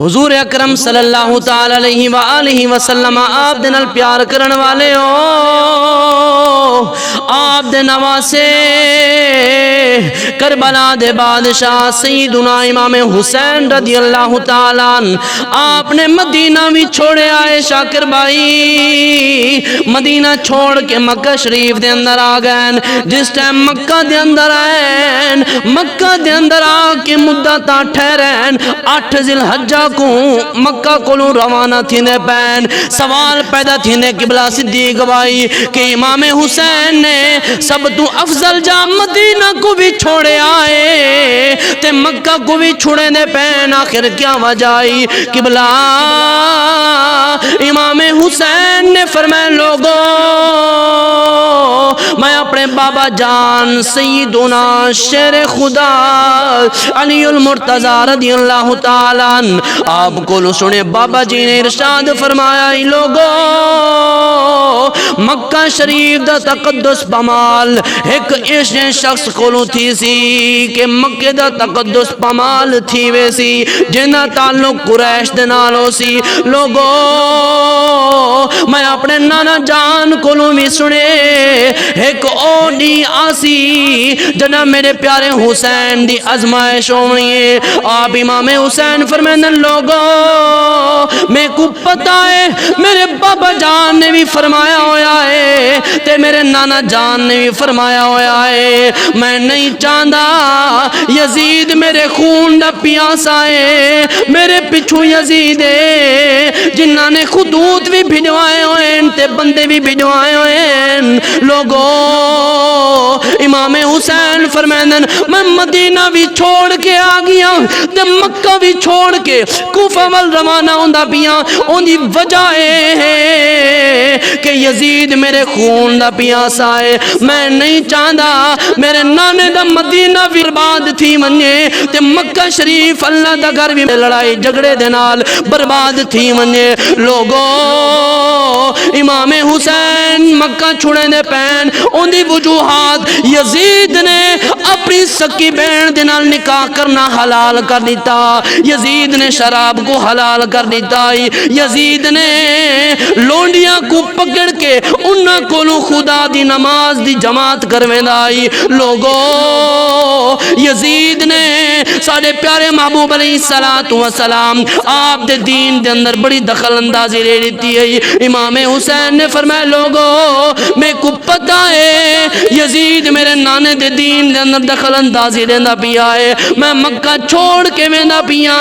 حضور اکرم صلی اللہ تعالی علیہ وآلہ وسلم آپ دے نال پیار کرن والے ہو، آپ دے نواسے کربلا دے بادشاہ سیدنا امام حسین رضی اللہ تعالیٰ عنہ آپ نے مدینہ بھی چھوڑے آئے شاکر بھائی، مدینہ چھوڑ کے مکہ شریف دے اندر آ گئے۔ جس ٹائم مکہ دے اندر آئے، مکہ دے اندر آ کے مدتا ٹھہرین 8 ذی الحجہ کو مکہ کو روانہ تھینے پین۔ سوال پیدا تھینے قبلہ صدیق بھائی کہ امام حسین نے سب تو افضل جا مدینہ کو بھی چھوڑے آئے تے مکہ کو بھی چھوڑے دے پین، آخر کیا وجہ آئی؟ قبلہ امام حسین نے فرمائے لوگوں میں اپنے بابا جان سیدنا شیر خدا علی المرتضی رضی اللہ تعالیٰ عنہ آپ کو سنے بابا جی نے ارشاد فرمایا لوگوں مکہ شریف دا تقدس پمال ایک ایسے شخص کو تھی سی کہ مکہ دا تقدس پمال تھی ویسی جنہ تعلق قریش دے نالو سی۔ لوگوں میں اپنے نانا جان کو بھی سنے ایک اوڈی آسی جنہ میرے پیارے حسین دی ازمائش ہونی ہے۔ آپ امام حسین فرمائیں لوگوں میں کو پتہ ہے میرے بابا جان نے بھی فرمایا ہویا ہے تے میرے نانا جان نے بھی فرمایا ہویا ہے، میں نہیں چاہتا یزید میرے خون دا پیاسا ہے، میرے پچھو یزید ہے جنہ نے خطوط بھی بھجوائے ہوئے تے بندے بھی بھجوائے ہوئے۔ لوگوں امام حسین فرمائیں میں مدینہ بھی چھوڑ کے آ گیا تے مکہ بھی چھوڑ کے کوفہ وال روانہ ہوندا پیاں، ان دی وجہ ہے کہ یزید میرے خون دا پیاسا ہے، میں نہیں چاہتا میرے نانے دا مدینہ بھی برباد تھی منجے تے مکہ شریف اللہ دا گھر بھی لڑائی جھگڑے دے نال برباد تھی منجے۔ لوگوں امام حسین مکہ چھوڑے دے پین، ان دی وجوہات یزید نے اپنی سکی بہن دے نال نکاح کرنا حلال کر دیتا، یزید نے شراب کو حلال کر دیتا، یزید نے لونڈیاں کو پکڑ کے انہاں کو خدا دی نماز دی جماعت کرویں دائی۔ لوگوں یزید نے سارے پیارے محبوب علیہ السلام آپ دے دین دے اندر بڑی دخل اندازی لے لیتی ہے۔ امام حسین نے فرمایا لوگوں میں کو پتہ ہے یزید میرے نانے دے دین دے اندر دخل اندازی لیندہ پیا ہے، میں مکہ چھوڑ کے ویندہ پیا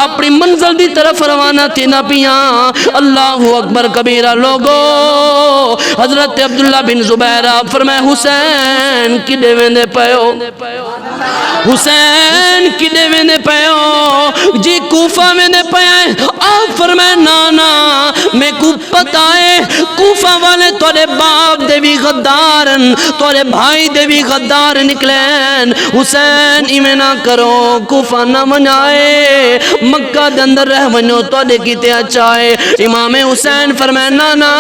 اپنی منزل دی طرف روانہ تھی نہ پیا۔ اللہ اکبر کبیرہ۔ لوگوں حضرت عبداللہ بن زبیر آپ فرمائے حسین کدے ویندے پیو، حسین کدے ویندے پیو جی کوفہ ویندے پیائے۔ آپ فرمائے نانا میں کو پتہ ہے کوفہ والے توڑے باپ دے بھی غدارن، توڑے بھائی دے بھی غدار نکلین، حسین ایمیں نہ کرو کوفہ نہ منائے مکہ دے اندر رہ ونو توڑے کیتے اچھائے۔ امام حسین فرمائے نانا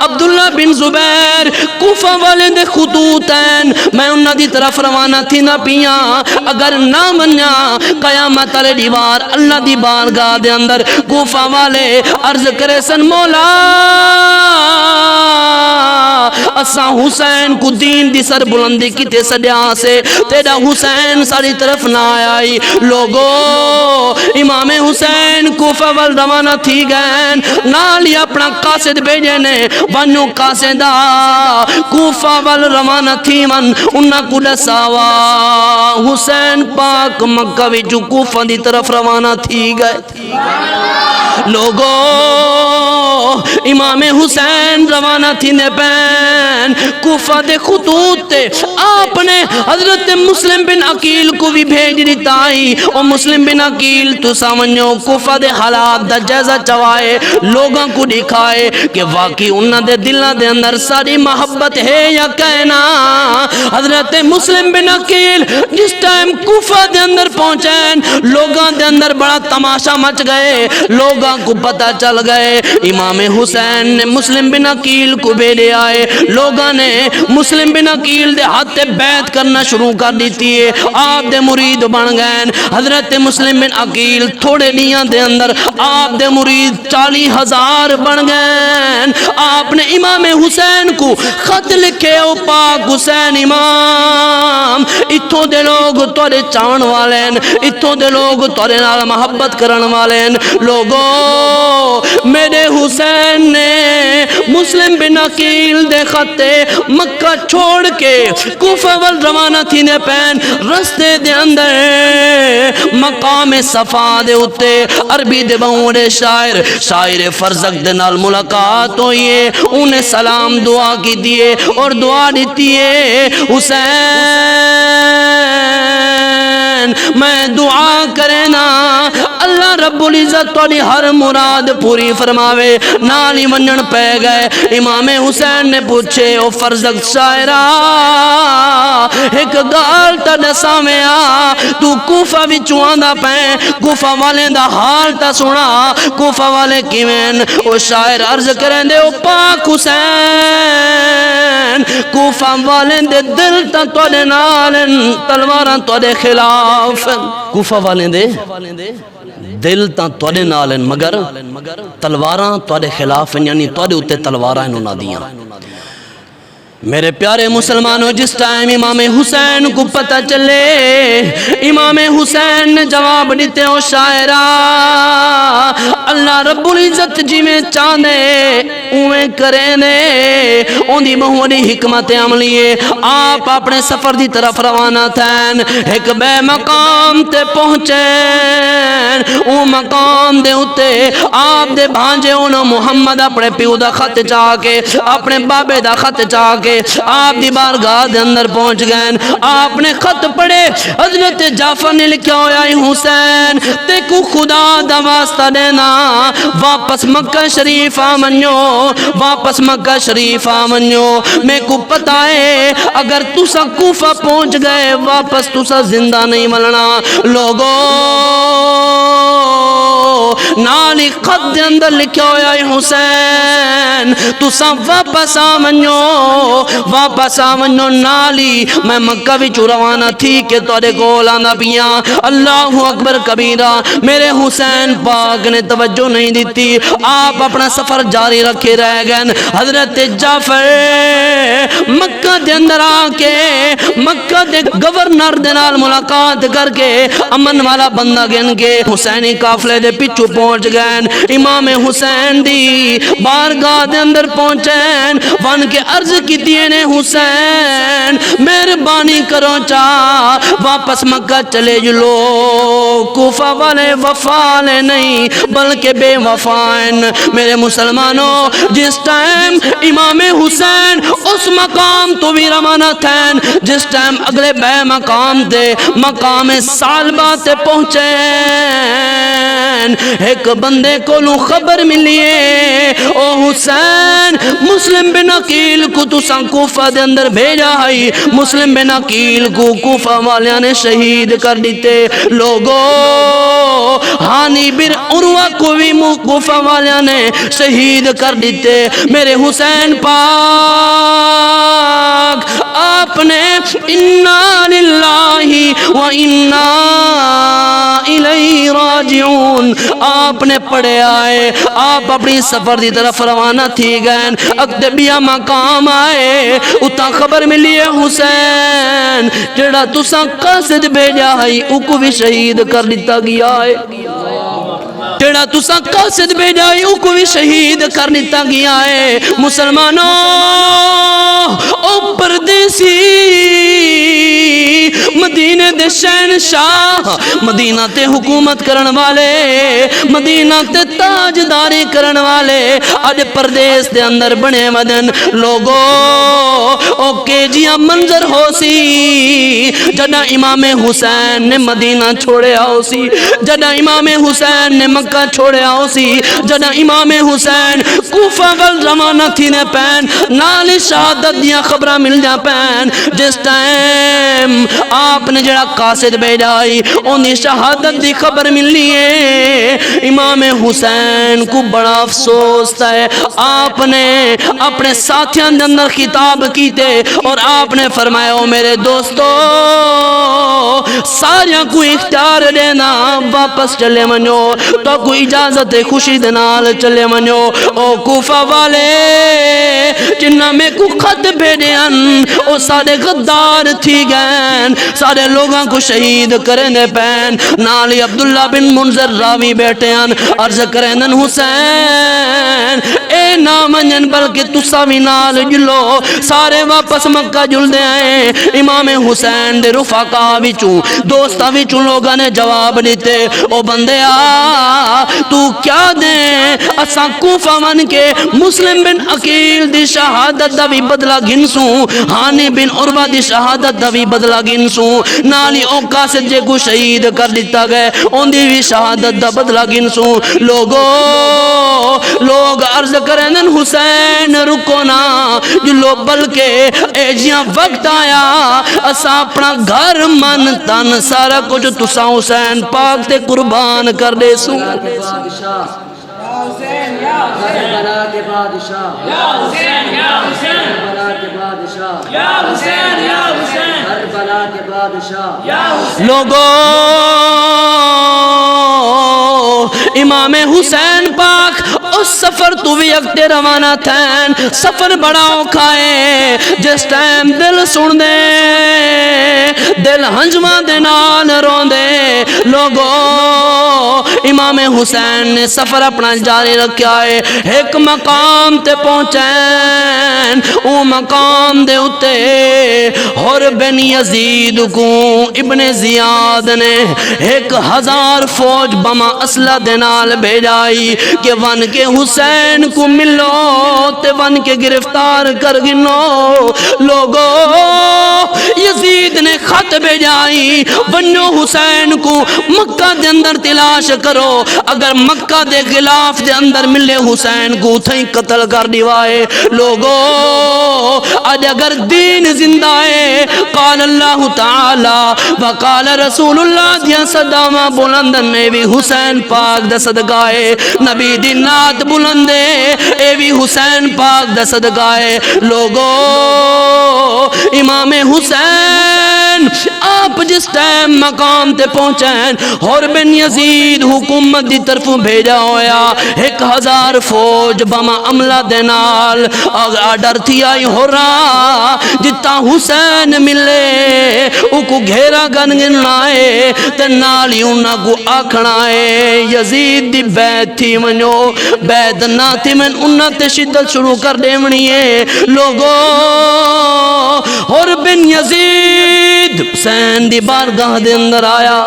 عبداللہ بن زبیر کوفہ والے دے خطوط ہیں، میں انہاں دی طرف روانہ تھی نہ پیا، اگر نہ منیا قیامت علی دیوار اللہ دی بارگاہ دے اندر کوفہ والے عرض کرے سن مولا اسا حسین کو دین دی سر بلندی کی تے سڈیا سے تیرا حسین ساری طرف نہ آئی۔ لوگوں امام حسین کوفہ وال روانہ تھی گئے، نالی اپنا قاصد بھیجے نے ونو قاصدہ کوفہ وال روانہ تھی من انہا کو دساوا حسین پاک مکہ وچ کوفہ دی طرف روانہ تھی گئے۔ لوگوں امام حسین روانہ تھی نے پین کوفہ دے خطوط تے آپ نے حضرت مسلم بن عقیل کو بھی بھیج دیتا ہی، اور مسلم بن عقیل تو سامنیو کوفہ دے حالات دا جائزہ چوائے، لوگاں کو دکھائے کہ واقعی انہاں دے دلہ دے اندر ساری محبت ہے یا کہنا۔ حضرت مسلم بن عقیل جس ٹائم کوفہ دے اندر پہنچین لوگاں دے اندر بڑا تماشا مچ گئے، لوگاں کو پتہ چل گئے امام حسین حسین نے مسلم بن عقیل کو بھیجے آئے لوگاں نے مسلم بن عقیل دے ہاتھ تے بیعت کرنا شروع کر دیتی ہے آپ دے مرید بن گئے حضرت مسلم بن عقیل تھوڑے دیاں دے اندر آپ دے مرید 40,000 بن گئے آپ نے امام حسین کو خط لکھے او پاک حسین امام اتھوں دے لوگ تورے چاہن والے ہیں اتھوں دے لوگ تورے نال محبت کرن والے ہیں لوگوں میرے حسین نے مسلم بن عقیل دے خطے مکہ چھوڑ کے کوفہ وال روانہ تھی نے پین رستے دے اندر مقام صفا دے اتے عربی دے بہوڑے شاعر فرزق دے نال ملاقات ہوئی ہے انہیں سلام دعا کی دیئے اور دعا دیتی ہے حسین میں دعا کرے نا اللہ رب العزت توڑی ہر مراد پوری فرماوے نالی منجن پہ گئے امام حسین نے پوچھے او فرزق شاعرہ ایک گال تا دسا میں تو کوفہ بھی چواندہ پہ کوفہ والے دا حال تا سنا کوفہ والے کیویں او شاعر عرض کریں دے او پاک حسین کوفہ والے دے دل تا توڑے نالن تلواران توڑے خلاف کوفہ والے دے دل تا توڑے نالن مگر تلواراں توڑے خلاف یعنی توڑے اتے تلواراں انہوں نہ دیاں میرے پیارے مسلمانوں جس ٹائم امام حسین کو پتہ چلے امام حسین نے جواب دیتے ہو شاعرہ اللہ رب العزت جی میں چاندے اویں کریں دے ان دی بہوڑی حکمت عملیے آپ اپنے سفر دی طرف روانہ تھین ایک بے مقام تے پہنچیں او مقام دے اتے آپ دے بھانجے انہوں محمد اپنے پیو دا خط چاہ کے اپنے بابے دا خط چاہ کے آپ دی بارگاہ دے اندر پہنچ گئے آپ نے خط پڑھے حضرت جعفر نے لکھا ہویا حسین تے کو خدا دا واسطہ دینا واپس مکہ شریف آمنیو واپس مکہ شریف آمنیو میں کو پتہ ہے اگر تسا کوفہ پہنچ گئے واپس تسا زندہ نہیں ملنا لوگو نالی خط دے اندر لکھا ہویا حسین تسا واپس آمنیو نالی میں مکہ بھی روانہ تھی کہ تورے گول آنا پیاں اللہ اکبر کبیرہ میرے حسین پاک نے توجہ نہیں دیتی آپ اپنا سفر جاری رکھے رہ گئے حضرت جعفر مکہ دے اندر آکے مکہ دے گورنر دے نال ملاقات کر کے امن والا بندہ گن کے حسینی قافلے دے پچھو پہنچ گئے امام حسین دی بارگاہ دے اندر پہنچیں وان کے عرض کی دینے حسین مہربانی کرو چاہ واپس مکہ چلے جلو کوفہ والے وفالے نہیں بلکہ بے وفائن میرے مسلمانوں جس ٹائم امام حسین اس مقام تو بھی روانہ تھین جس ٹائم اگلے بے مقام دے مقام سالبہ تے پہنچیں ایک بندے کو لوں خبر ملیے او حسین مسلم بن عقیل کو تو سان کوفہ دے اندر بھیجا ہے مسلم بن عقیل کو کوفہ والیاں نے شہید کر دیتے لوگو ہانی بن عروہ کو بھی کوفہ والیاں نے شہید کر دیتے میرے حسین پاک آپ نے انا للہ و انا الیہ راجعون آپ نے پڑھے آئے آپ اپنی سفر دی طرف روانہ تھی گئے اکتبیہ مقام آئے اتنا خبر ملی ہے حسین جڑا تسا قاصد بھیجا ہے اوکو بھی شہید کر دیتا گیا ہے جڑا تسا قاصد بھیجا ہے اوکو بھی شہید کر دیتا گیا ہے مسلمانوں او پردیسی مدینہ دے شہنشاہ مدینہ تے حکومت کرن والے مدینہ تے تاجداری کرن والے اج پردیس دے اندر بنے مدن لوگو او کیجیاں منظر ہو سی جدہ امام حسین نے مدینہ چھوڑے آؤ سی جدہ امام حسین نے مکہ چھوڑے آؤ سی جدہ امام حسین کوفہ وال روانہ تھی نے پین نال شہادت دیاں خبرہ مل جا پین جس ٹائم آپ نے جڑا قاصد بھیجائی انہی شہادت دی خبر ملی ہے۔ امام حسین کو بڑا افسوس تھا ہے، آپ نے اپنے ساتھیاں دے اندر خطاب کیتے اور آپ نے فرمایا او میرے دوستو ساریاں کو اختیار دینا واپس چلے منو تو کوئی اجازت خوشی دنال چلے منو۔ او کوفہ والے جنہ میں کو خط بھیجے ان او سارے غدار تھی گئن، سارے لوگاں کو شہید کرنے پین۔ نالی عبداللہ بن منذر راوی بیٹھے ان عرض کرنن حسین اے نامنجن بلکہ تساوی نال جلو، سارے واپس مکہ جل دے آئے۔ امام حسین دے رفقا وچوں دوستا وچوں لوگاں نے جواب دیتے او بندیا تو کیا دیں اساں کوفہ من کے مسلم بن عقیل دی شہادت دا بھی بدلہ گھنسوں، ہانی بن عروہ دی شہادت دا بھی بدلہ گھنسوں، نالی او قاصد جے کو شہید کر دیتا گئے ان دی بھی شہادت دا بدلہ گھنسوں۔ لوگ عرض کرنن حسین رکو نا جلو بلکہ اے جیاں وقت آیا اسا اپنا گھر من تن سارا کچھ تسا حسین پاک تے قربان کر دے سوں۔ کربلا کے بادشاہ یا حسین یا حسین، کربلا کے بادشاہ یا حسین یا حسین، کربلا کے بادشاہ یا حسین۔ لوگوں امام حسین پاک اس سفر تو بھی اگتے روانہ تھین، سفر بڑا اوکھائے جس ٹائم دل سن دے دل ہنجمہ دے نال رون دے۔ لوگوں امام حسین نے سفر اپنا جاری رکھا ہے، ایک مقام تے پہنچین، او مقام دے اتے حر بن یزید کو ابن زیاد نے 1000 فوج بما اسلحہ دے نال بھیجائی کہ ون کے حسین کو ملو تے ون کے گرفتار کر گنو۔ لوگو یزید نے خط بھیجائی ونو حسین کو مکہ دے اندر تلاش کرو، اگر مکہ دے خلاف دے اندر ملے حسین کو تھیں قتل کر دیوائے۔ لوگو آج اگر دین زندہ ہے قال اللہ تعالی وقال رسول اللہ دیا صدامہ بلندن میں بھی حسین پاک دا صدقائے، نبی دی نات بلندے اے بھی حسین پاک دا صدقائے۔ لوگو امام حسین آپ جس ٹائم مقام تے پہنچین اور بن یزید حکومت دی طرف بھیجا ہویا 1000 فوج بما عملہ دے نال آڈر تھی آئی ہو رہا جتا حسین ملے او کو گھیرا گن گنائے تے نالی انہا کو آکھنائے یزید دی بیت تھی منو بیت نہ تھی من انہا تے شدت شروع کر دے منیے۔ لوگو اور بن یزید حسین دی بارگاہ دے اندر آیا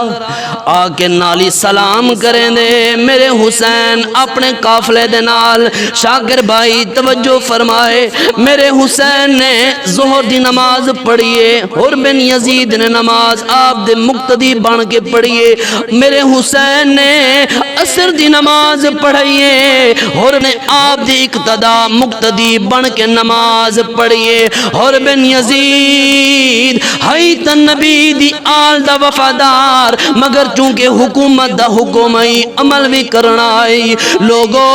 آکے نالی سلام کریں دے میرے حسین اپنے قافلے دے نال۔ شاگر بھائی توجہ فرمائے میرے حسین نے ظہر دی نماز پڑھیے اور بن یزید نے نماز آپ دے مقتدی بن کے پڑھیے، میرے حسین نے عصر دی نماز پڑھائیے اور نے آپ دی اقتدا مقتدی بن کے نماز پڑھیے۔ اور بن یزید حیت نبی دی آل دا وفادار مگر چونکہ حکومت دا حکومائی عمل بھی کرنا آئی۔ لوگو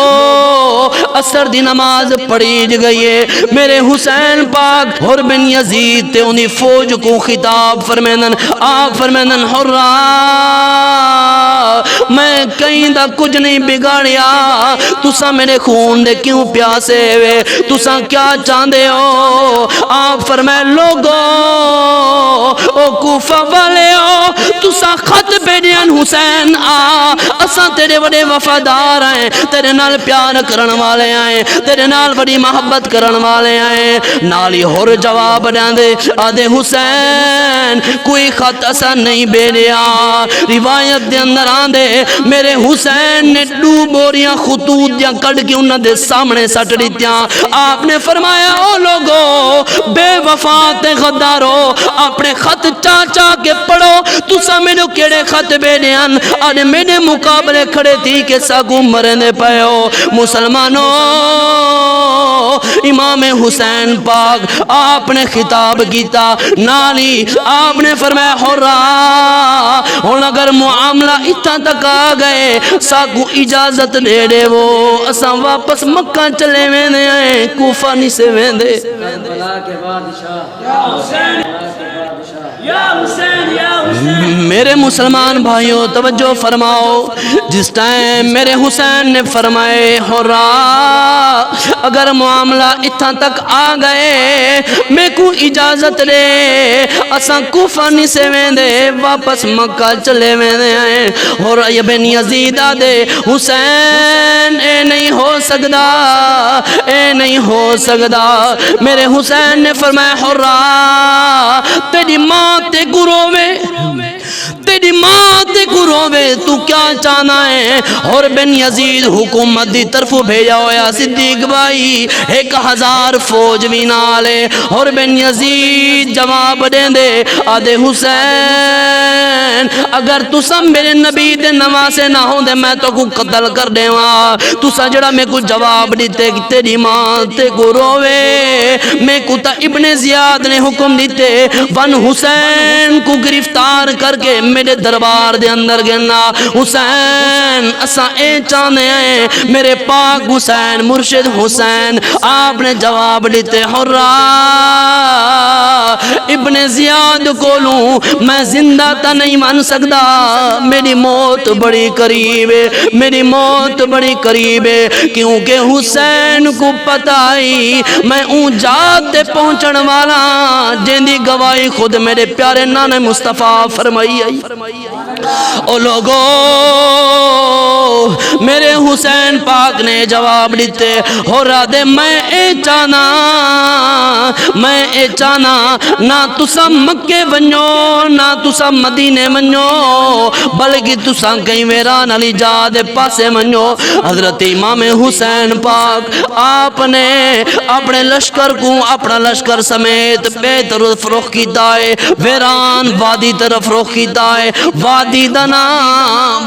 عصر دی نماز پڑھی گئی ہے، میرے حسین پاک اور بن یزید تے انہی فوج کو خطاب فرمینن آپ فرمینن حرہ میں کہیں دا کچھ نہیں بگاڑیا، تسا میرے خون دے کیوں پیاسے ہوئے، تسا کیا چاندے ہو؟ آپ فرمائے لوگو او کوفہ والے ہو تسا خط بھیجین حسین اساں تیرے بڑے وفادار ہیں، تیرے نال پیار کرن والے ہیں، تیرے نال بڑی محبت کرن والے ہیں۔ نالی ہور جواب دے آدھے حسین کوئی خط اساں نہیں بھیجیا، روایت دے اندر آندے میرے حسین نے 2 بوریاں خطوط دیاں کڑ کے انہاں دے سامنے سٹ دیتیاں۔ آپ نے فرمایا او لوگو بے وفات غدارو اپنے خط چاچا کے پڑھو، تسا میرے کیڑے خط بھیجن آج میرے مقابلے کھڑے تھی کہ ساگو مرنے پائے ہو۔ مسلمانوں امام حسین پاک آپ نے خطاب کیتا نالی آپ نے فرمایا حرا ہن اگر معاملہ اتنا تک آ گئے ساکو اجازت دے دے وہ اساں واپس مکہ چلے ویندے ہیں کوفہ نہیں سے ویندے کربلا کے بادشاہ یا حسین یا حسین یا حسین میرے مسلمان بھائیوں توجہ فرماؤ جس ٹائم میرے حسین نے فرمائے حرا اگر معاملہ اتنا تک آ گئے میں کو اجازت دے اساں کوفہ نہیں سے ویندے واپس مکہ چلے ویندے ہیں اور ابن یزید دے حسین اے نہیں ہو سکدا اے نہیں ہو سکدا میرے حسین نے فرمایا حرا تیری ماں تے گروے تیری ماں تے گروے تو کیا چاہنا ہے اور بن یزید حکومت دی طرف بھیجا ہویا صدیق بھائی 1000 فوج بھی نالے اور بن یزید جواب دیں دے آدھے حسین اگر تسا میرے نبی دے نواسے نہ ہوں دے میں تو کو قتل کر دے وہاں تسا جڑا میں کو جواب دیتے کہ تیری ماں تے گروے میں کو تا ابن زیاد نے حکم دیتے ون حسین کو گرفتار کر کے میرے دربار دے اندر گنا حسین اساں اے چاہنے ہیں میرے پاک حسین مرشد حسین آپ نے جواب دیتے حرا ابن زیاد کو لوں میں زندہ تا نہیں مان سکتا میری موت بڑی قریب ہے میری موت بڑی قریب ہے کیونکہ حسین کو پتہ ہی میں اون جاتے پہنچن والا جن دی گواہی خود میرے پیارے نانے مصطفیٰ فرمائی آئی او لوگو میرے حسین پاک نے جواب دیتے ہو رہا دے میں اے چانا نہ تسا مکے ونجو نہ تسا مدینے ونجو بلکہ تسا کہیں ویران علی جا دے پاسے ونجو حضرت امام حسین پاک آپ نے اپنے لشکر کو اپنا لشکر سمیت بے طرف رخ کیتا ہے ویران وادی طرف رخ کیتا ہے وادی دنا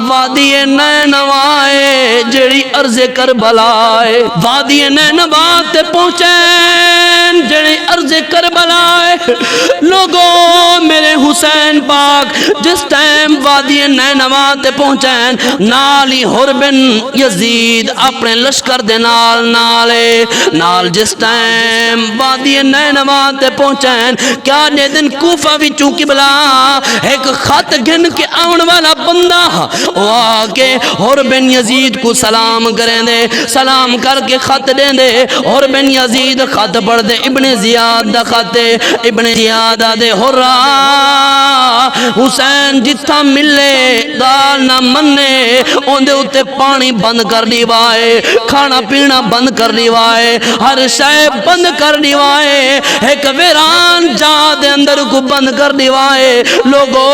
وادی نینوائے جڑی عرض کربلا ہے وادی نینوا تے پہنچیں جڑی عرض کربلا ہے لوگوں میرے حسین پاک جس ٹائم وادی نینوا تے پہنچیں نالی حر بن یزید اپنے لشکر دے نال جس ٹائم وادی نینوا تے پہنچیں کیا نے دن کوفہ بھی چونکہ بلا ایک خط گھن کے آن والا بندہ وہ آکے حر بن یزید کو سلام کریں دے سلام کر کے خط دیں دے حر بن یزید خط پڑھ دے ابن زیاد دا خط ابن زیاد دے حرا حسین جتھا ملے دال نہ مننے ان دے اتے پانی بند کر دیوائے کھانا پینا بند کر دیوائے ہر شے بند کر دیوائے ایک ویران جا دے اندر کو بند کر دیوائے لوگو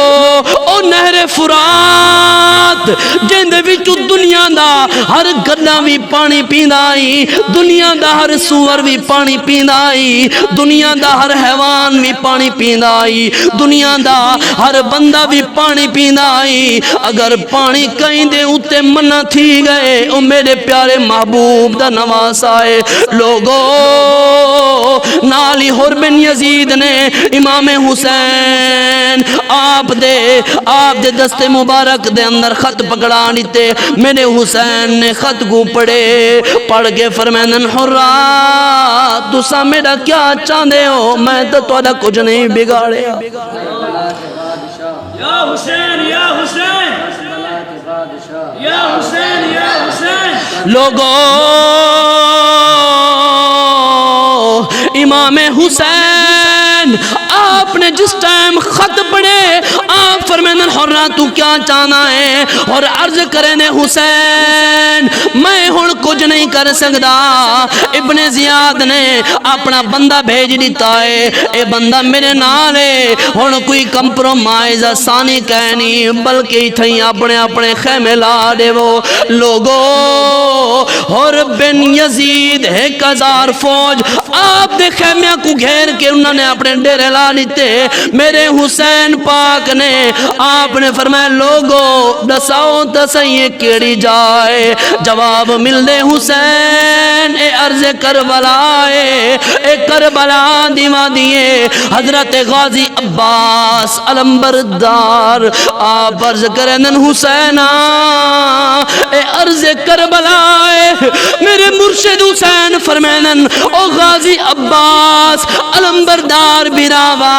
او نہر فرات جن دے وچ دنیا دا ہر گدا بھی پانی پیندائی دنیا دا ہر سور بھی پانی پیندائی دنیا دا ہر حیوان بھی پانی پیندائی دنیا دا ہر بندہ بھی پانی پیندائی اگر پانی کہیں دے اتے منع تھی گئے او میرے پیارے محبوب دا نواز آئے لوگو نالی حر بن یزید نے امام حسین آپ دے دست مبارک دے اندر خط پکڑا نیتے میرے حسین نے خط کو پڑھ کے فرمائن حرا تسا میرا کیا چاندے ہو میں تو توڑا کچھ نہیں بگاڑے یا حسین یا حسین یا حسین یا حسین لوگو امام حسین آپ نے جس ٹائم خط پڑھے آپ فرمائن حرا تو کیا چاہنا ہے اور عرض کریں حسین میں ہن کچھ نہیں کر سکتا ابن زیاد نے اپنا بندہ بھیج دیتا ہے اے بندہ میرے نال ہے ہن کوئی کمپرومائز آسانی کہنی بلکہ تھیں اپنے خیمے لا دے وہ لوگو اور بن یزید 1000 فوج آپ دے خیمیاں کو گھیر کے انہوں نے اپنے ڈیرے لا لیتے میرے حسین پاک نے آپ نے فرمایا لوگو دساؤ تسائیں کیڑی جائے جواب مل دے حسین حسین اے عرض کربلا اے کربلا دیوا دیے حضرت غازی عباس علمبردار آپ عرض کرنن حسین اے عرض کربلا میرے مرشد حسین فرمینن او غازی عباس علمبردار براوا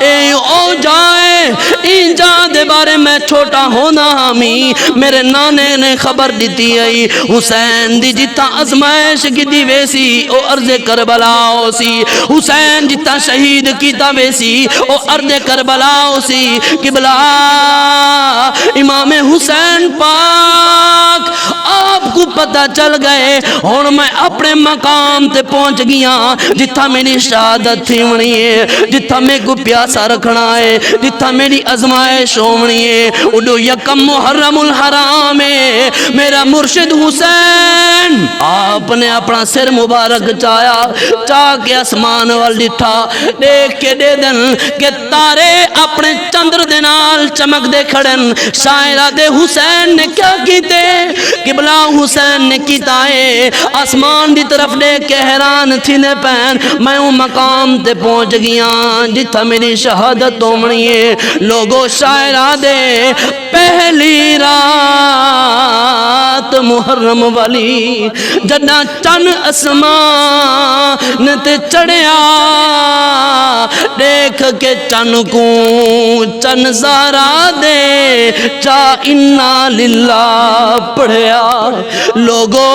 اے او جائے این جا دے بارے میں چھوٹا ہونا ہمی میرے نانے نے خبر دیتی ہے حسین دی جتا ازمائش کی دی ویسی او عرض کربلا ہو سی حسین جتا شہید کیتا ویسی او عرض کربلا ہو سی قبلہ امام حسین پاک آپ کو پتہ چل گئے اور میں اپنے مقام تے پہنچ گیا جتھا میری شہادت تھی ونی ہے جتھا میں کو پیاسا رکھنا ہے جتھا میری ازمائش ہونی ہے اڈو یکم محرم الحرام ہے میرا مرشد حسین آپ نے اپنا سر مبارک چاہ کے اسمان وال ڈٹھا دیکھ کے دے دن کہ تارے اپنے چندر دینال چمک دے کھڑن شاعرہ دے حسین نے کیا کیتے قبلہ حسین نے کیتا ہے آسمان دی طرف دیکھ کے حیران تھی نے پہن میں ہوں مقام تے پہنچ گیا جتھا میری شہادت ہومنی ہے لوگو شاعرہ دے پہلی رات محرم والی جدہ چن اسمان تے چڑھیا دیکھ کے چن کو چن زارا دے چا انا للہ پڑھیا لوگو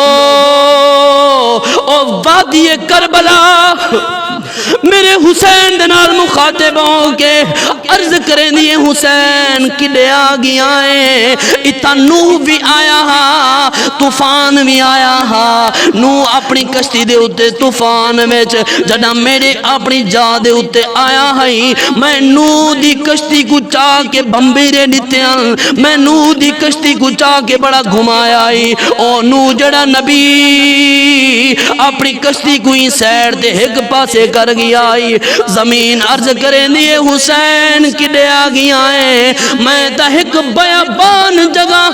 او وادی کربلا میرے حسین دنال مخاطب ہوں کے عرض کریں دیئے حسین کدے آگی آئے اتنا نوح بھی آیا ہا طوفان بھی آیا ہا نوح اپنی کشتی دے ہوتے طوفان میں جڑا میرے اپنی جا دے ہوتے آیا ہائی میں نوح دی کشتی کو چاہ کے بمبیرے دیتے ہیں میں نوح دی کشتی کو چاہ کے بڑا گھمایا ہی او نوح جڑا نبی اپنی کشتی کو ہی سیر دے ایک پاسے کر گیا آئی زمین عرض کریں دیئے حسین کدے آگی آئے میں تا ایک بیابان جگہ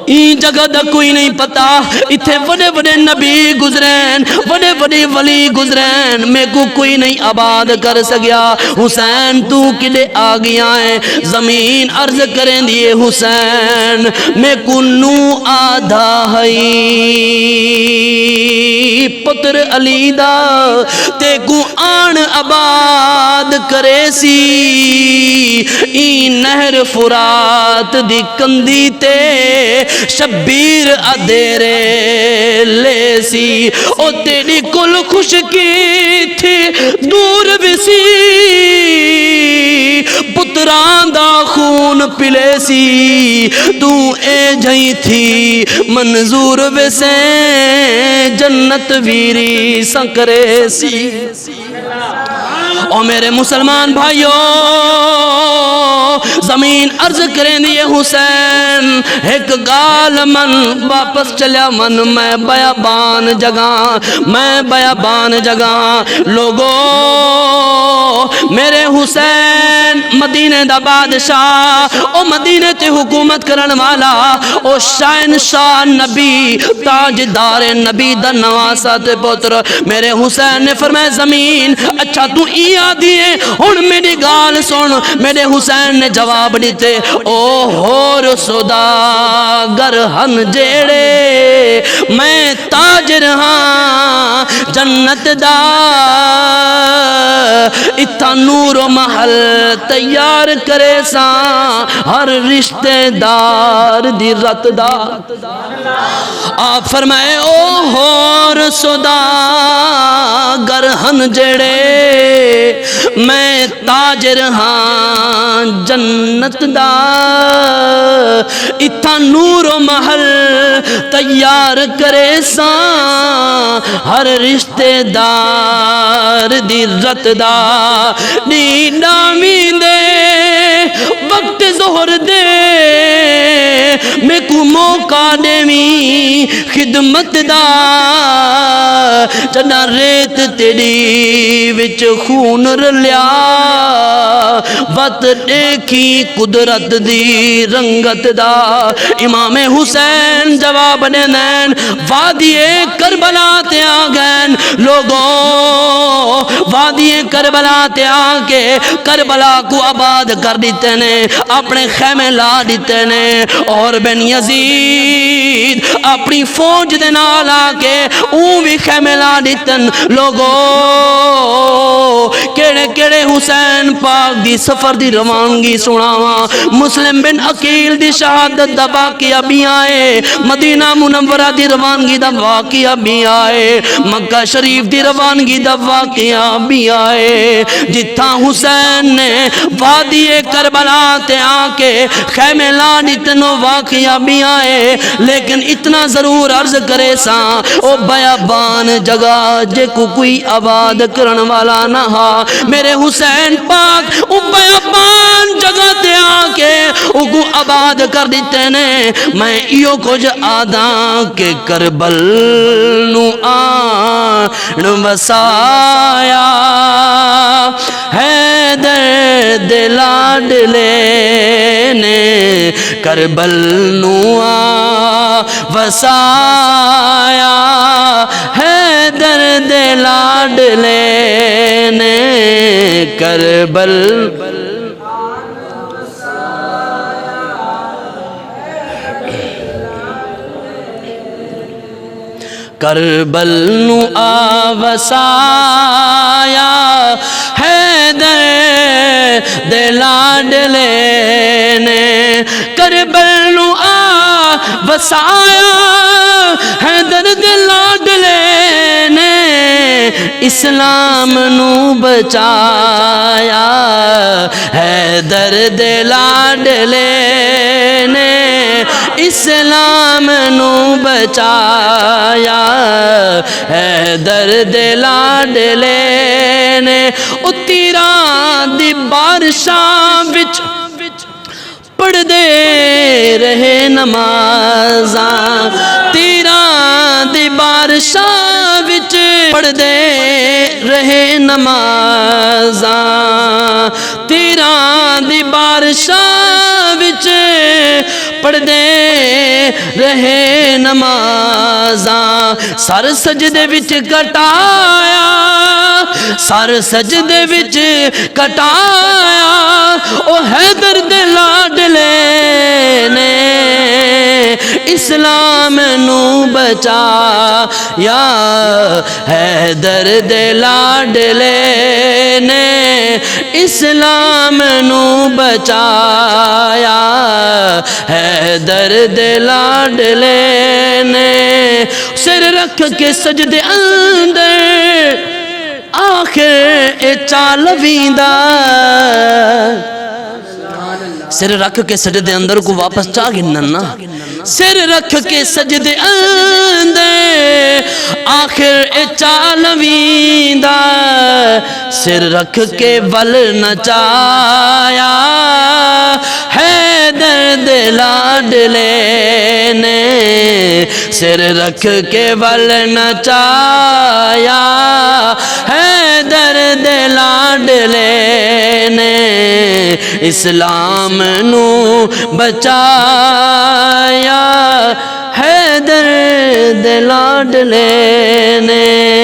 این جگہ دا کوئی نہیں پتا اتھے بڑے بڑے نبی گزرین بڑے بڑے ولی گزرین میں کو کوئی نہیں آباد کر سکیا حسین تو کدے آگی آئے زمین عرض کریں دیئے حسین میں کو نو آدھا ہے پتر علی دا تے کو آن آباد کرے سی این نہر فرات دی کندی تے شبیر ادیرے لے سی او تیری کل خشکی تھی دور بسی پتران دا خون پلے سی تو اے جائی تھی منظور بسے جنت ویری سنکرے سی او میرے مسلمان بھائیو زمین عرض کریں دیئے حسین ایک گال من واپس چلیا من میں بیابان جگہ لوگو میرے حسین مدینہ دا بادشاہ او مدینہ تے حکومت کرن والا او شاہن شاہ نبی تاجدار نبی دا نواسا تے پتر میرے حسین نے فرمایا زمین اچھا تو ای آدھی ہے ہن میری گال سن میرے حسین نے جواب دیتے او ہور سوداگر ہن جیڑے میں تاجر ہاں جنت دا اتھا نور و محل تیار کرے سا ہر رشتے دار دی رت دا آپ فرمائے او ہور سوداگر ہن جیڑے میں تاجر ہاں جنت دا اتھا نور و محل تیار کرے سا ہر رشتے دار دی رت دا نیڈامی دے وقت ظہر دے میں کو موقع دے می خدمت دا جنا ریت تیری وچ خون رلیا وت دیکھی قدرت دی رنگت دا امام حسین جواب دے دین وادی کربلا تے آ گئے لوگوں وادی کربلا تے آ کے کربلا کو آباد کر دیتے نے اپنے خیمے لا دیتے نے اور بن یزید اپنی فوج دے نال آ کے اون بھی خیمے لا دیتن لوگوں کیڑے کیڑے حسین پاک دی سفر دی روانگی سناواں مسلم بن عقیل دی شہادت دا واقعہ بھی آئے مدینہ منورہ دی روانگی دا واقعہ بھی آئے مکہ شریف دی روانگی دا واقعہ بھی آئے جتھاں حسین نے وادی کربلا تے آ کے خیمے لا دیتنو واقعہ بھی آئے لیکن اتنا ضرور عرض کرے ساں او بیابان جگہ جے کو کوئی آباد کرن والا نہ ہا میرے حسین پاک او بیابان جگہ تے آ کے او کو آباد کر دیتے نے میں ایو کچھ آداں کے کربل نو آن وسایا حیدر دے لاڈلے نے کربل نو آن وسایا حیدر دے لاڈلے نے کربل کربل نو آوسایا حیدر دے لاڈلے نے کربل نو آوسایا حیدر دے لاڈلے نے اسلام نو بچایا حیدر دے لاڈلے نے اسلام نو بچایا حیدر دے لاڈلے نے او تیراں دی بارشاں وچ پڑھ دے رہے نمازاں تیراں دی بارشاں وچ پڑھ دے رہے نمازاں تیراں دی بارشاں وچ پڑھ دے رہے نمازاں سر سجدے وچ کٹایا سر سجدے وچ کٹایا او حیدر دے لاڈلے نے اسلام نو بچایا حیدر دے لاڈلے نے اسلام نو بچایا حیدر دے لاڈلے نے سر رکھ کے سجدے اندر آخر اے چالویندہ سر رکھ کے سجدے اندر کو واپس چاہ گننا سر رکھ کے سجدے اندر آخر اے چالویندہ سر رکھ کے ول نچایا حیدر دے لاڈلے نے سر رکھ کے ول نچایا حیدر دے لاڈلے نے اسلام نو بچایا حیدر دے لاڈلے نے